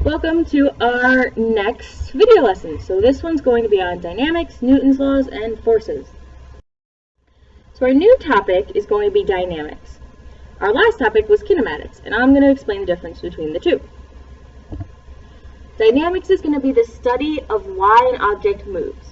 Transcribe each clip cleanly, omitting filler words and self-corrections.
Welcome to our next video lesson. So this one's going to be on dynamics, Newton's laws, and forces. So our new topic is going to be dynamics. Our last topic was kinematics, and I'm going to explain the difference between the two. Dynamics is going to be the study of why an object moves.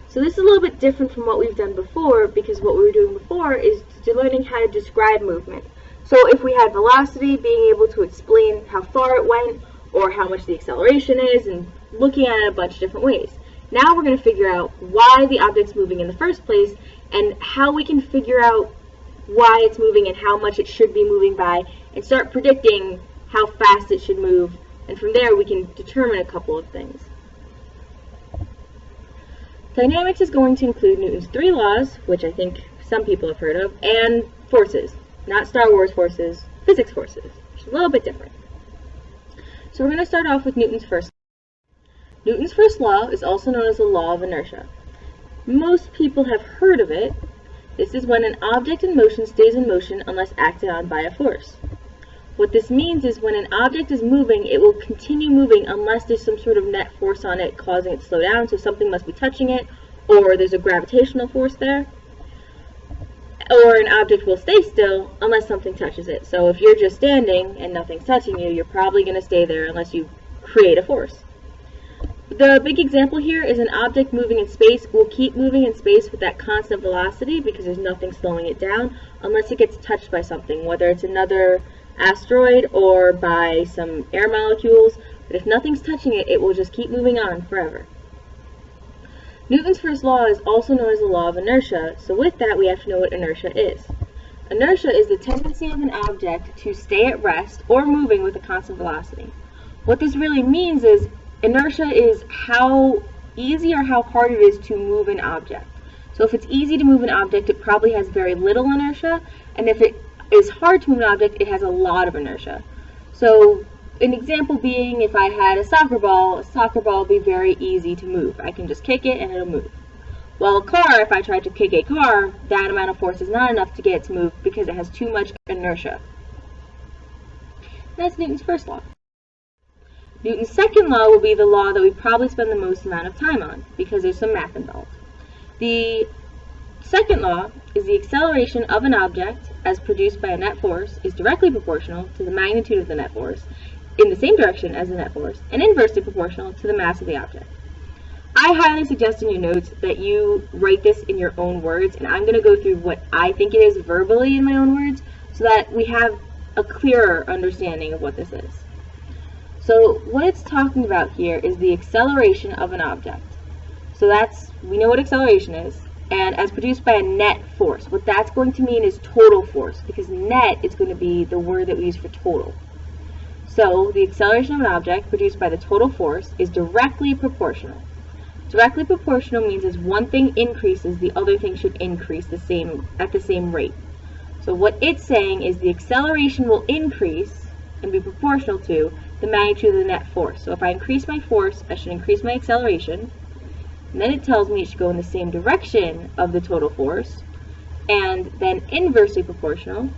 So this is a little bit different from what we've done before, because what we were doing before is learning how to describe movement. So if we had velocity, being able to explain how far it went, or how much the acceleration is, and looking at it a bunch of different ways. Now we're going to figure out why the object's moving in the first place, and how we can figure out why it's moving and how much it should be moving by, and start predicting how fast it should move, and from there we can determine a couple of things. Dynamics is going to include Newton's 3 laws, which I think some people have heard of, and forces. Not Star Wars forces, physics forces, which is a little bit different. So we're going to start off with Newton's first law. Newton's first law is also known as the law of inertia. Most people have heard of it. This is when an object in motion stays in motion unless acted on by a force. What this means is when an object is moving, it will continue moving unless there's some sort of net force on it causing it to slow down, so something must be touching it, or there's a gravitational force there. Or an object will stay still unless something touches it. So if you're just standing and nothing's touching you, you're probably going to stay there unless you create a force. The big example here is an object moving in space will keep moving in space with that constant velocity because there's nothing slowing it down unless it gets touched by something, whether it's another asteroid or by some air molecules. But if nothing's touching it, it will just keep moving on forever. Newton's first law is also known as the law of inertia, so with that we have to know what inertia is. Inertia is the tendency of an object to stay at rest or moving with a constant velocity. What this really means is inertia is how easy or how hard it is to move an object. So if it's easy to move an object, it probably has very little inertia, and if it is hard to move an object, it has a lot of inertia. So an example being, if I had a soccer ball would be very easy to move. I can just kick it and it'll move. Well, a car, if I tried to kick a car, that amount of force is not enough to get it to move because it has too much inertia. That's Newton's first law. Newton's second law will be the law that we probably spend the most amount of time on because there's some math involved. The second law is the acceleration of an object as produced by a net force is directly proportional to the magnitude of the net force in the same direction as the net force, and inversely proportional to the mass of the object. I highly suggest in your notes that you write this in your own words, and I'm going to go through what I think it is verbally in my own words so that we have a clearer understanding of what this is. So what it's talking about here is the acceleration of an object. So we know what acceleration is, and as produced by a net force. What that's going to mean is total force, because net is going to be the word that we use for total. So the acceleration of an object produced by the total force is directly proportional. Directly proportional means as one thing increases, the other thing should increase at the same rate. So what it's saying is the acceleration will increase and be proportional to the magnitude of the net force. So if I increase my force, I should increase my acceleration. And then it tells me it should go in the same direction of the total force. And then inversely proportional.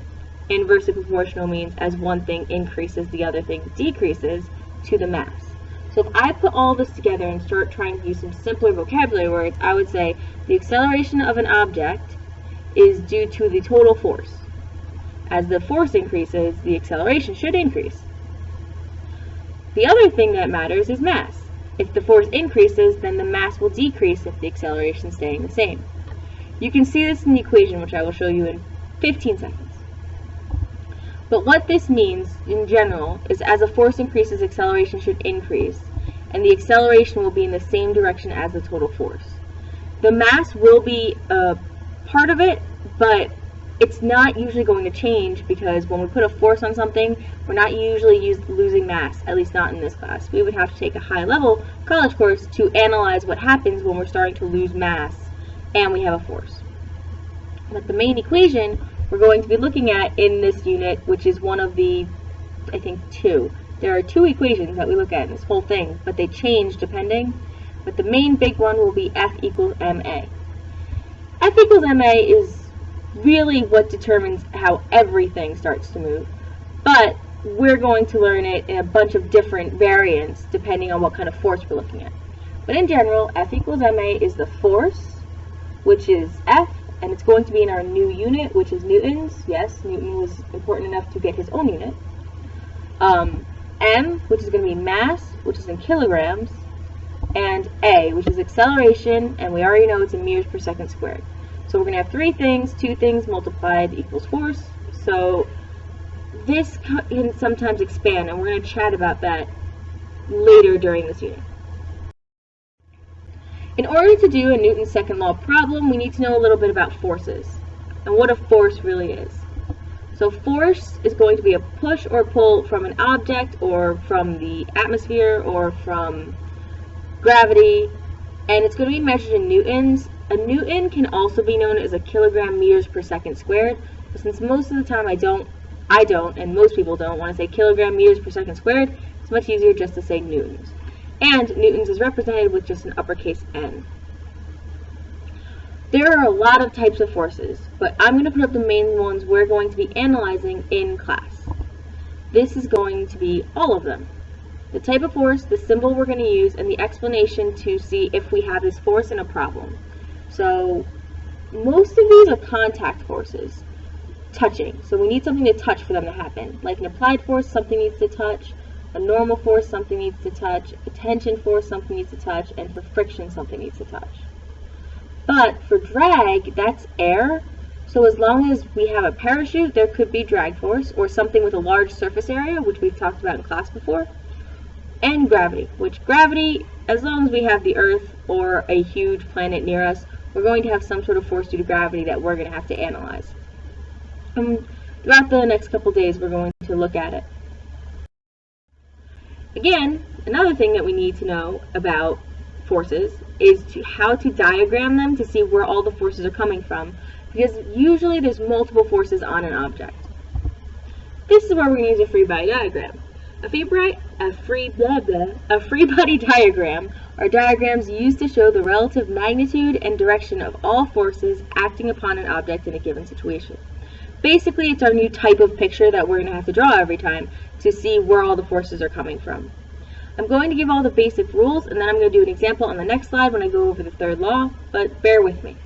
Inversely proportional means as one thing increases, the other thing decreases to the mass. So if I put all this together and start trying to use some simpler vocabulary words, I would say the acceleration of an object is due to the total force. As the force increases, the acceleration should increase. The other thing that matters is mass. If the force increases, then the mass will decrease if the acceleration is staying the same. You can see this in the equation, which I will show you in 15 seconds. But what this means, in general, is as a force increases, acceleration should increase, and the acceleration will be in the same direction as the total force. The mass will be a part of it, but it's not usually going to change because when we put a force on something, we're not usually losing mass, at least not in this class. We would have to take a high-level college course to analyze what happens when we're starting to lose mass and we have a force. But the main equation we're going to be looking at in this unit, which is one of the, I think, two. There are two equations that we look at in this whole thing, but they change depending. But the main big one will be F equals ma. F equals ma is really what determines how everything starts to move. But we're going to learn it in a bunch of different variants depending on what kind of force we're looking at. But in general, F equals ma is the force, which is F, and it's going to be in our new unit, which is newtons. Yes, Newton was important enough to get his own unit. M, which is going to be mass, which is in kilograms, and A, which is acceleration, and we already know it's in meters per second squared. So we're going to have two things multiplied equals force. So this can sometimes expand, and we're going to chat about that later during this unit. In order to do a Newton's second law problem, we need to know a little bit about forces and what a force really is. So force is going to be a push or pull from an object or from the atmosphere or from gravity, and it's going to be measured in newtons. A newton can also be known as a kilogram meters per second squared, but since most of the time I don't, and most people don't want to say kilogram meters per second squared, it's much easier just to say newtons. And newtons is represented with just an uppercase N. There are a lot of types of forces, but I'm going to put up the main ones we're going to be analyzing in class. This is going to be all of them. The type of force, the symbol we're going to use, and the explanation to see if we have this force in a problem. So most of these are contact forces, touching. So we need something to touch for them to happen. Like an applied force, something needs to touch. A normal force, something needs to touch. A tension force, something needs to touch. And for friction, something needs to touch. But for drag, that's air. So as long as we have a parachute, there could be drag force, or something with a large surface area, which we've talked about in class before. And gravity, which gravity, as long as we have the Earth or a huge planet near us, we're going to have some sort of force due to gravity that we're going to have to analyze. Throughout the next couple days, we're going to look at it. Again, another thing that we need to know about forces is how to diagram them to see where all the forces are coming from, because usually there's multiple forces on an object. This is where we're going to use a free body diagram. A free body diagram are diagrams used to show the relative magnitude and direction of all forces acting upon an object in a given situation. Basically, it's our new type of picture that we're going to have to draw every time to see where all the forces are coming from. I'm going to give all the basic rules, and then I'm going to do an example on the next slide when I go over the third law, but bear with me.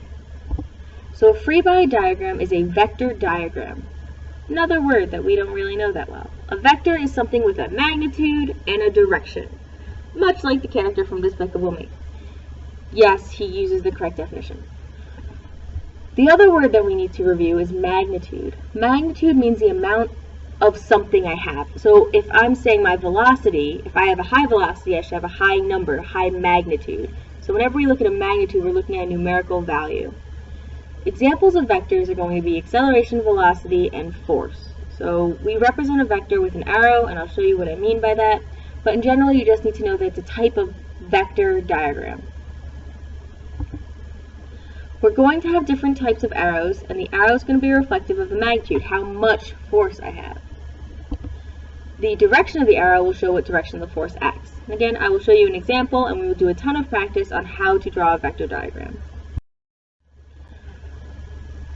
So a free body diagram is a vector diagram. Another word that we don't really know that well. A vector is something with a magnitude and a direction, much like the character from Despicable Me. Yes, he uses the correct definition. The other word that we need to review is magnitude. Magnitude means the amount of something I have. So if I'm saying my velocity, if I have a high velocity, I should have a high number, a high magnitude. So whenever we look at a magnitude, we're looking at a numerical value. Examples of vectors are going to be acceleration, velocity, and force. So we represent a vector with an arrow, and I'll show you what I mean by that. But in general, you just need to know that it's a type of vector diagram. We're going to have different types of arrows, and the arrow is going to be reflective of the magnitude, how much force I have. The direction of the arrow will show what direction the force acts. And again, I will show you an example, and we will do a ton of practice on how to draw a vector diagram.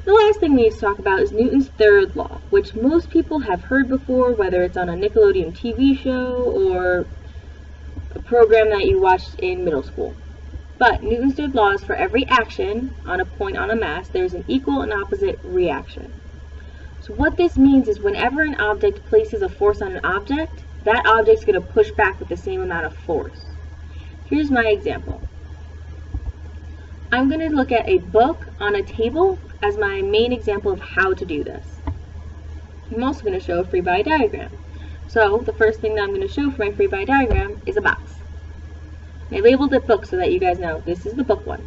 The last thing we need to talk about is Newton's third law, which most people have heard before, whether it's on a Nickelodeon TV show or a program that you watched in middle school. But Newton's third law is for every action on a point on a mass, there's an equal and opposite reaction. So what this means is whenever an object places a force on an object, that object's going to push back with the same amount of force. Here's my example. I'm going to look at a book on a table as my main example of how to do this. I'm also going to show a free body diagram. So the first thing that I'm going to show for my free body diagram is a box. And I labeled it book so that you guys know this is the book one.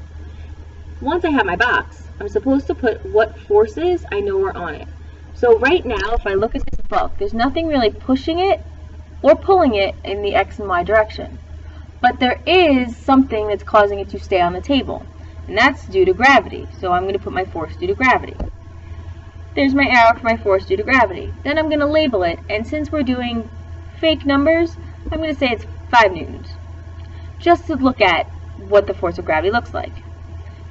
Once I have my box, I'm supposed to put what forces I know are on it. So right now, if I look at this book, there's nothing really pushing it or pulling it in the X and Y direction. But there is something that's causing it to stay on the table. And that's due to gravity. So I'm going to put my force due to gravity. There's my arrow for my force due to gravity. Then I'm going to label it. And since we're doing fake numbers, I'm going to say it's 5 newtons. Just to look at what the force of gravity looks like.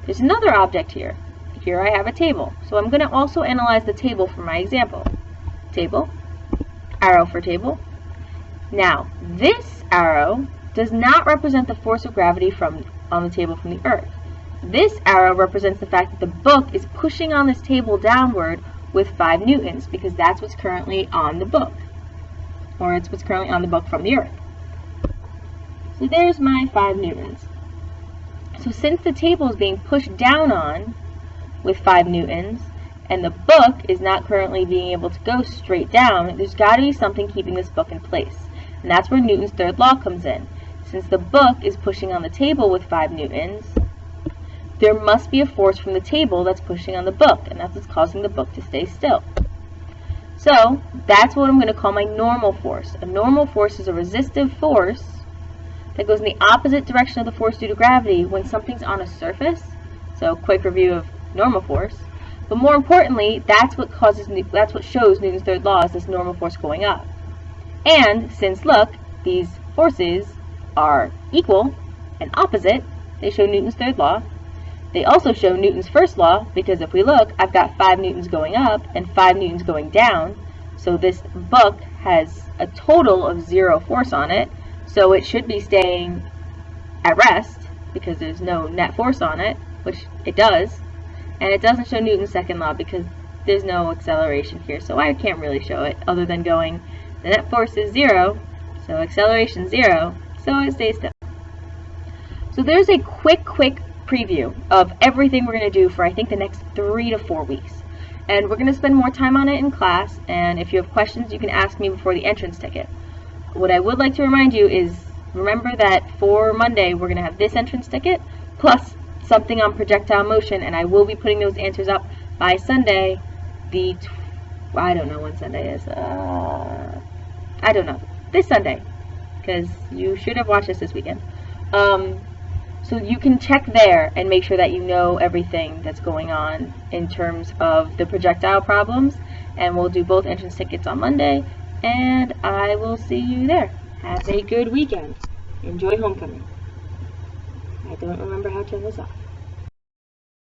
There's another object here. Here I have a table. So I'm going to also analyze the table for my example. Table. arrow for table. Now, this arrow does not represent the force of gravity on the table from the earth. This arrow represents the fact that the book is pushing on this table downward with 5 newtons, because that's what's currently on the book, or it's what's currently on the book from the earth. So there's my 5 newtons. So since the table is being pushed down on with 5 newtons, and the book is not currently being able to go straight down, there's got to be something keeping this book in place. And that's where Newton's third law comes in. Since the book is pushing on the table with 5 newtons, there must be a force from the table that's pushing on the book, and that's what's causing the book to stay still. So that's what I'm going to call my normal force. A normal force is a resistive force that goes in the opposite direction of the force due to gravity when something's on a surface. So quick review of normal force. But more importantly, that's what shows Newton's third law is this normal force going up. And since, look, these forces are equal and opposite, they show Newton's third law. They also show Newton's first law, because if we look, I've got 5 newtons going up and 5 newtons going down. So this book has a total of 0 force on it. So it should be staying at rest because there's no net force on it, which it does. And it doesn't show Newton's second law because there's no acceleration here. So I can't really show it other than going, the net force is 0, so acceleration 0, so it stays still. So there's a quick preview of everything we're going to do for, I think, the next 3 to 4 weeks. And we're going to spend more time on it in class, and if you have questions, you can ask me before the entrance ticket. What I would like to remind you is, remember that for Monday, we're going to have this entrance ticket, plus something on projectile motion, and I will be putting those answers up by Sunday, I don't know when Sunday is, I don't know, this Sunday, because you should have watched this weekend. So you can check there and make sure that you know everything that's going on in terms of the projectile problems, and we'll do both entrance tickets on Monday, and I will see you there. Have a good weekend. Enjoy homecoming. I don't remember how to turn this off.